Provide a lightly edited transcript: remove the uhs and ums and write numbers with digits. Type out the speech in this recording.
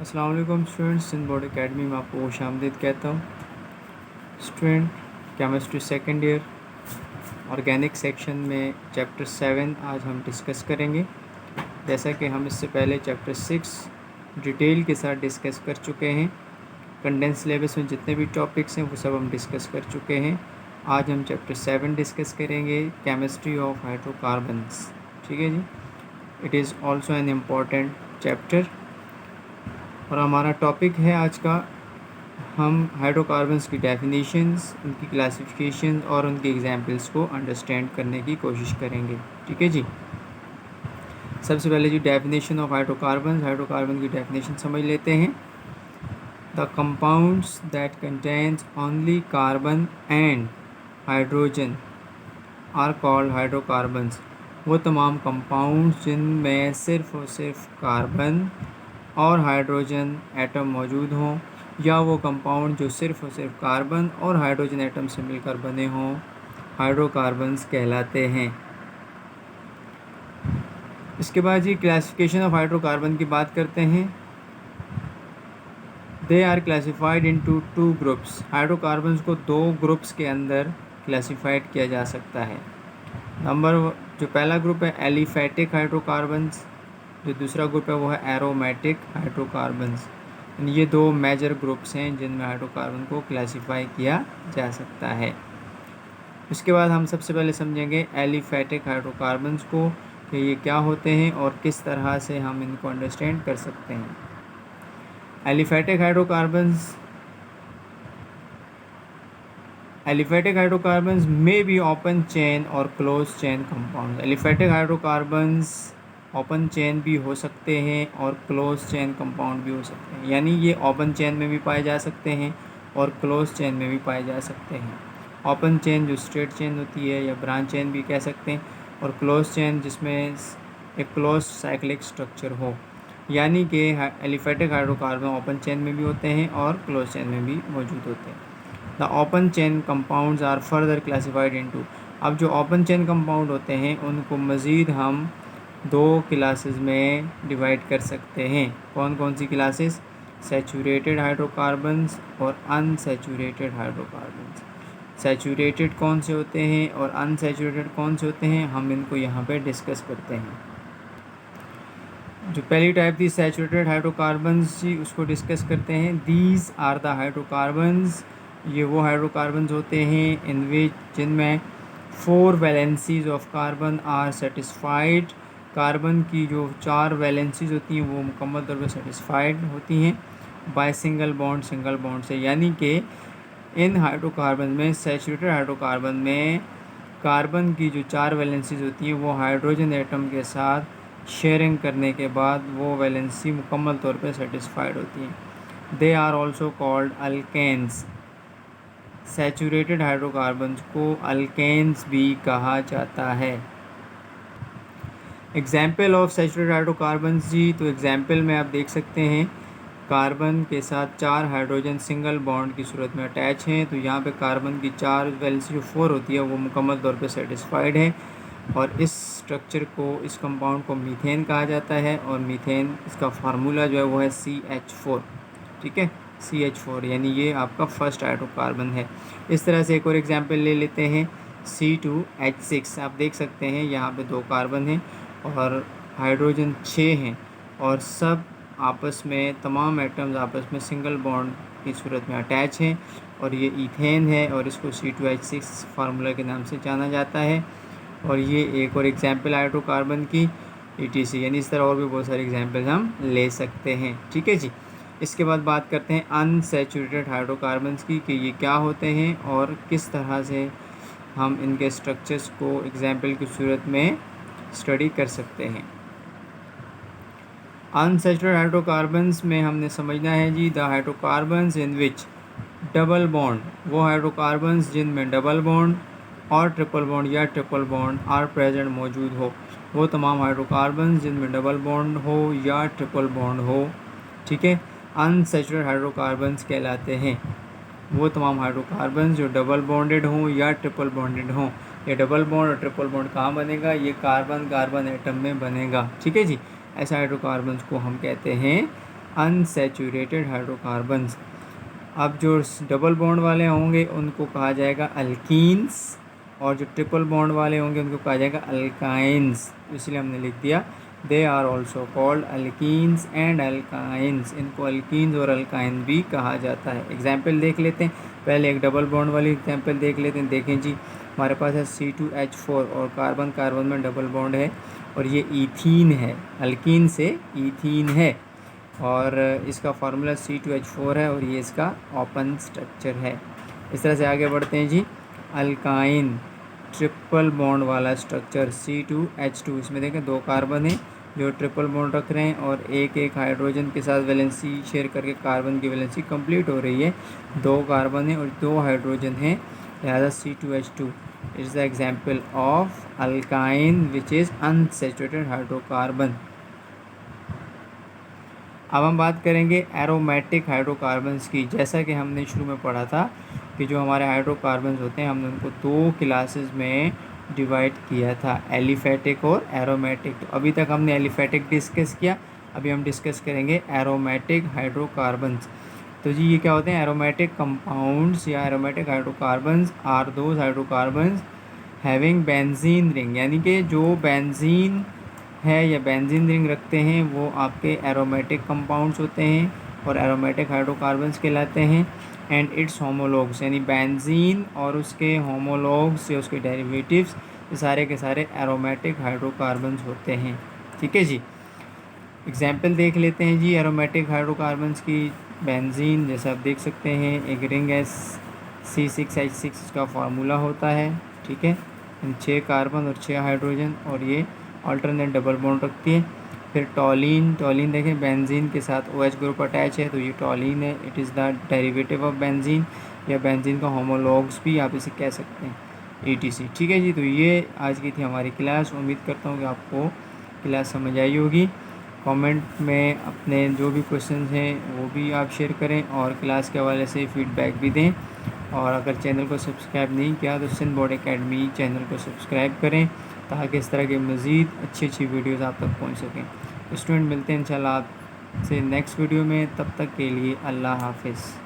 अस्सलाम वालेकुम students, Sindh board academy में आपको खुशामदीद कहता हूँ। Student, chemistry second year organic section में चैप्टर 7 आज हम डिस्कस करेंगे। जैसा कि हम इससे पहले चैप्टर 6 डिटेल के साथ डिस्कस कर चुके हैं। कंडेंस सिलेबस में जितने भी टॉपिक्स हैं वो सब हम डिस्कस कर चुके हैं। आज हम चैप्टर 7 डिस्कस करेंगे, केमिस्ट्री ऑफ हाइड्रोकार्बन्स। ठीक है जी, it is also an important chapter और हमारा टॉपिक है आज का, हम हाइड्रोकार्बन्स की डेफिनेशंस, उनकी क्लासिफिकेशन और उनके एग्जांपल्स को अंडरस्टैंड करने की कोशिश करेंगे। ठीक है जी, सबसे पहले जो डेफिनेशन ऑफ हाइड्रोकार्बन की डेफिनेशन समझ लेते हैं। The compounds that contains only carbon and hydrogen are called hydrocarbons. वो तमाम कंपाउंड्स जिनमें सिर्फ़ और सिर्फ कार्बन और हाइड्रोजन एटम मौजूद हों, या वो कंपाउंड जो सिर्फ़ और सिर्फ कार्बन और हाइड्रोजन एटम से मिलकर बने हों, हाइड्रोकार्बन्स कहलाते हैं। इसके बाद जी क्लासिफिकेशन ऑफ हाइड्रोकार्बन की बात करते हैं। They are classified into 2 groups. Hydrocarbons को 2 ग्रुप्स के अंदर क्लासिफाइड किया जा सकता है। जो पहला ग्रुप है एलिफैटिक हाइड्रोकार्बन्स, जो दूसरा ग्रुप है वो है एरोमेटिक हाइड्रोकार्बन्स। ये 2 मेजर ग्रुप्स हैं जिनमें हाइड्रोकार्बन को क्लासिफाई किया जा सकता है। इसके बाद हम सबसे पहले समझेंगे एलिफैटिक हाइड्रोकार्बन्स को कि ये क्या होते हैं और किस तरह से हम इनको अंडरस्टैंड कर सकते हैं। Aliphatic hydrocarbons may be open chain और close chain compound. Aliphatic hydrocarbons open chain भी हो सकते हैं और क्लोज चेन कंपाउंड भी हो सकते हैं, यानी ये ओपन चेन में भी पाए जा सकते हैं और क्लोज चेन में भी पाए जा सकते हैं। ओपन चेन जो स्ट्रेट चेन होती है या ब्रांच चेन भी कह सकते हैं, और क्लोज चेन जिसमें एक क्लोज साइक्लिक स्ट्रक्चर हो, यानी कि एलिफैटिक हाइड्रोकार्बन ओपन चेन में भी होते हैं और क्लोज चेन में भी मौजूद होते हैं। The open chain compounds are further classified into. अब जो ओपन चेन कंपाउंड होते हैं उनको मज़ीद हम 2 क्लासेस में डिवाइड कर सकते हैं। कौन कौन सी क्लासेस? सैचुरेटेड हाइड्रोकार्बन्स और अनसैचुरेटेड हाइड्रोकार्बन्स। सैचुरेटेड कौन से होते हैं और अनसैचुरेटेड कौन से होते हैं, हम इनको यहाँ पे डिस्कस करते हैं। जो पहली टाइप थी सैचुरेटेड हाइड्रोकार्बन्स जी, उसको डिस्कस करते हैं। दीज आर द हाइड्रोकार्बन्स, ये वो हाइड्रोकार्बन्स होते हैं जिनमें 4 valencies of carbon are satisfied. Carbon की जो 4 वैलेंसीज होती हैं वो मुकम्मल तौर पर सेटिस्फाइड होती हैं बाय सिंगल बॉन्ड से, यानी कि इन हाइड्रोकार्बन में, सैचुरेटेड हाइड्रोकार्बन में कार्बन की जो 4 वैलेंसीज होती हैं वो हाइड्रोजन एटम के साथ शेयरिंग करने के बाद वो वैलेंसी मुकम्मल तौर पर सेटिस्फाइड होती हैं। They are also called alkanes. Saturated hydrocarbons को अल्केन्स भी कहा जाता है। एग्जाम्पल ऑफ सैचुरेटेड हाइड्रोकार्बन्स जी, तो एग्जाम्पल में आप देख सकते हैं कार्बन के साथ 4 हाइड्रोजन सिंगल बॉन्ड की सूरत में अटैच हैं, तो यहाँ पे कार्बन की 4 वैलेंसी जो 4 होती है वो मुकम्मल तौर पे सेटिस्फाइड है, और इस स्ट्रक्चर को, इस कंपाउंड को मीथेन कहा जाता है। और मीथेन, इसका फार्मूला जो है वो है CH4। ठीक है, CH4, यानी ये आपका फर्स्ट हाइड्रोकार्बन है। इस तरह से एक और एग्जाम्पल ले लेते हैं, C2H6। आप देख सकते हैं यहाँ पे 2 कार्बन हैं और हाइड्रोजन 6 हैं, और सब आपस में, तमाम एटम्स आपस में सिंगल बॉन्ड की सूरत में अटैच हैं, और ये ईथेन है और इसको C2H6 फार्मूला के नाम से जाना जाता है। और ये एक और एग्जाम्पल हाइड्रोकार्बन की ETC, यानी इस तरह और भी बहुत सारे एग्जाम्पल हम ले सकते हैं। ठीक है जी, इसके बाद बात करते हैं अनसैचुरेटेड हाइड्रोकार्बन्स की कि ये क्या होते हैं और किस तरह से हम इनके स्ट्रक्चर्स को एग्जाम्पल की सूरत में स्टडी कर सकते हैं। अनसैचुरेटेड हाइड्रोकार्बन्स में हमने समझना है जी, the hydrocarbons in which double bond, वो हाइड्रोकार्बन्स जिनमें डबल बॉन्ड और ट्रिपल बॉन्ड या ट्रिपल बॉन्ड आर प्रेजेंट मौजूद हो, वो तमाम हाइड्रोकार्बन्स जिनमें डबल बॉन्ड हो या ट्रिपल बॉन्ड हो, ठीक है, अनसैचुरेटेड हाइड्रोकार्बन्स कहलाते हैं। वो तमाम हाइड्रोकार्बन्स जो डबल बॉन्डेड हों या ट्रिपल बॉन्डेड हों। ये डबल बॉन्ड और ट्रिपल बॉन्ड कहाँ बनेगा? ये कार्बन कार्बन एटम में बनेगा। ठीक है जी, ऐसे हाइड्रोकार्बन्स को हम कहते हैं अनसैचुरेटेड हाइड्रोकार्बन्स। अब जो डबल बॉन्ड वाले होंगे उनको कहा जाएगा अल्कीन्स, और जो ट्रिपल बॉन्ड वाले होंगे उनको कहा जाएगा अल्काइंस। इसलिए हमने लिख दिया they are also called alkenes and alkynes. इनको अल्कीन्स और अल्काइन भी कहा जाता है। एग्जाम्पल देख लेते हैं। पहले एक डबल बॉन्ड वाली एग्जाम्पल देख लेते हैं। देखें जी, हमारे पास है C2H4 और कार्बन कार्बन में डबल बॉन्ड है और ये ईथीन है। अल्कीन से ईथीन है और इसका फार्मूला C2H4 है और ये इसका ओपन स्ट्रक्चर है। इस तरह से आगे बढ़ते हैं जी। अल्काइन ट्रिपल बॉन्ड वाला स्ट्रक्चर C2H2, इसमें देखें 2 कार्बन है जो ट्रिपल बॉन्ड रख रहे हैं और एक एक हाइड्रोजन के साथ वैलेंसी शेयर करके कार्बन की वैलेंसी कंप्लीट हो रही है। 2 कार्बन है और 2 हाइड्रोजन है, लिहाजा C2H2 is the example of alkyne which is unsaturated hydrocarbon. अब हम बात करेंगे एरोमेटिक हाइड्रोकार्बन्स की। जैसा कि हमने शुरू में पढ़ा था कि जो हमारे हाइड्रोकार्बन्स होते हैं हमने उनको 2 क्लासेस में डिवाइड किया था, एलिफेटिक और एरोमेटिक। तो अभी तक हमने एलिफेटिक डिस्कस किया, अभी हम डिस्कस करेंगे एरोमेटिक हाइड्रोकार्बन्स। तो जी ये क्या होते हैं? एरोमेटिक कंपाउंड्स या aromatic hydrocarbons are those hydrocarbons having benzene ring, यानी कि जो बेंजीन है या बेंजीन रिंग रखते हैं वो आपके एरोमेटिक कंपाउंड्स होते हैं और एरोमेटिक हाइड्रोकार्बन्स कहलाते हैं। एंड इट्स होमोलॉग्स, यानी बेंजीन और उसके होमोलॉग्स या उसके डेरिवेटिव्स, ये सारे के सारे एरोमेटिक हाइड्रोकार्बन्स होते हैं। ठीक है जी, एग्जाम्पल देख लेते हैं जी एरोमेटिक हाइड्रोकार्बन्स की। बेंजीन जैसे आप देख सकते हैं, एक रिंग है C6H6, इसका फार्मूला होता है। ठीक है, 6 कार्बन और 6 हाइड्रोजन और ये अल्टरनेट डबल बॉन्ड रखती है। फिर टॉलिन, टॉलिन देखें बेंजीन के साथ OH ग्रुप अटैच है तो ये टॉलिन है। It is the derivative of benzene या बेंजीन का होमोलॉग्स भी आप इसे कह सकते हैं, ETC। ठीक है जी, तो ये आज की थी हमारी क्लास। उम्मीद करता हूँ कि आपको क्लास समझ आई होगी। कमेंट में अपने जो भी क्वेश्चंस हैं वो भी आप शेयर करें और क्लास के हवाले से फीडबैक भी दें। और अगर चैनल को सब्सक्राइब नहीं किया तो सिंध बोर्ड एकेडमी चैनल को सब्सक्राइब करें ताकि इस तरह की मज़ीद अच्छी वीडियोस आप तक पहुंच सकें। स्टूडेंट मिलते हैं इंशाल्लाह आपसे नेक्स्ट वीडियो में, तब तक के लिए अल्लाह हाफिज़।